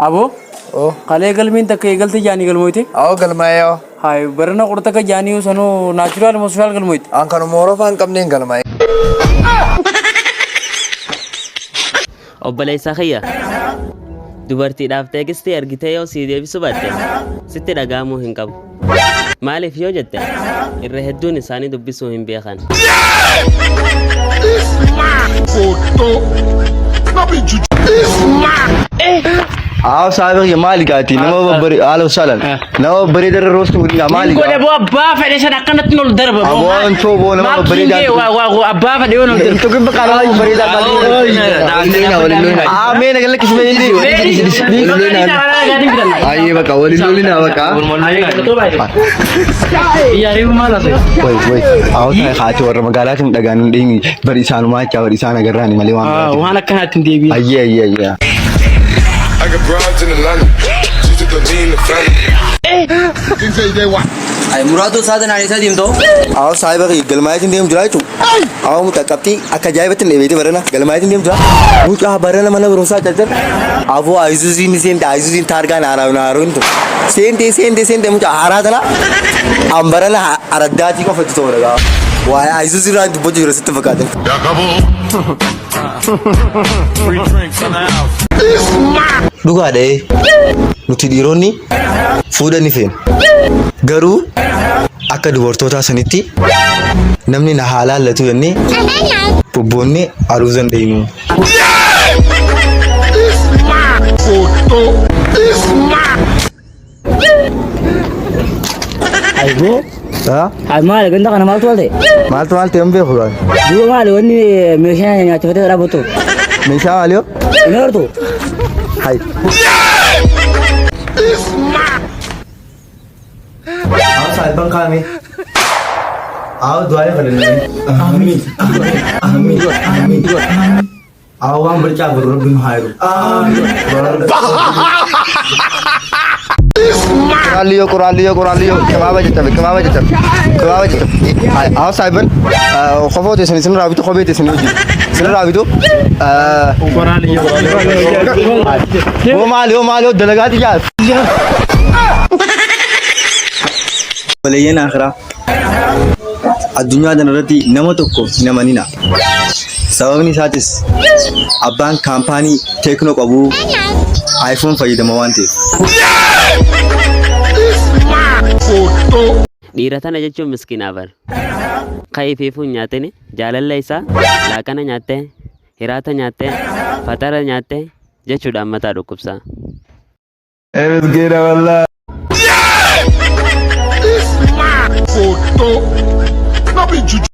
أبو أوه قال قلمين تك قلت جاني قلمويتي أو قلمايو هاي برنا قرطة جاني وسنو ناتشورال موسيقى قلمويت أن كانوا مورفان كم نين قلماي Obboleessa kiyya dubartiidhaaf teekistii argitee yoo sii deebisuu baatte sitti dhaga'amuu hin qabu. Maaliif yoo jette irra hedduun isaanii dubbisuu hin beekan. आओ साहब ये मालिक आती नमो बरी आलो सालन नमो बरी दर रोज को ना मालिक ko debo abba fede sana kanat nol darba अब वो अन छो बोले नमो बरी दा wa abba fede nol तो कि बकाला बरी दा आ मैं नगल किस में हिंदी आइए बका वली लोली ना बका yari mala se वही आओ था खाते और मगाला तुम दगान देंगी बरी सान मा क्या बरी सान अगर रानी मले वहां wana kanat debi आइए I got broads in Atlanta. She took the lean, the family. ay murado sada na isa dim to आओ साहब की गलमाय दिन देम जुलाई तू आओ मुतकप्ती अका जाय बत ने बेटे बरना गलमाय दिन देम जुला मु का बरना मन रोसा चचर अब वो आइजुजीन आइजुजीन तार का ना रोइन तो सेंटे मुझे हारा था ना हम बरना अरदाती को फट तो रगा वो आइजुजीन रात बुझ रहा सित फका दे दुगा दे nuti dhiironni fuudhanii fe'en garuu akka dubartoota sanitti namni na halaallatu jennee bobboonni aruuzan deemu. aygo ay mal ganda kana mal tolde Maaltu hin beeku gaan. duwa mal wonni meeshaa nyaata fete raboto Meeshaa maaliyo? inorto Hai. आओ साहिबन खाने आओ दुआएं करने आमीन आमीन आमीन आओ हम बच्चा गुरु बिन हायरो कुरान लियो कमावा जता आओ साहिबन खफो ते सनी राबितो खबे ते सनी राबितो वो मालियो दलगाती यार Balayyana akhira addunyaa kanarratti nama tokko namanina sababni isaatis abbaan kaampaanii teeknoo qabu iPhone fayyadama waan ta'eef. Dhiira tana jechuun miskiinaa bar. Ka'ii fi fuun nyaatani jaalalla isaa laaqana nyaattee hiraata nyaattee fatara nyaattee jechuudhaan mataa dhukkubsaa. Miskiina wallah. Photo. Not be juju.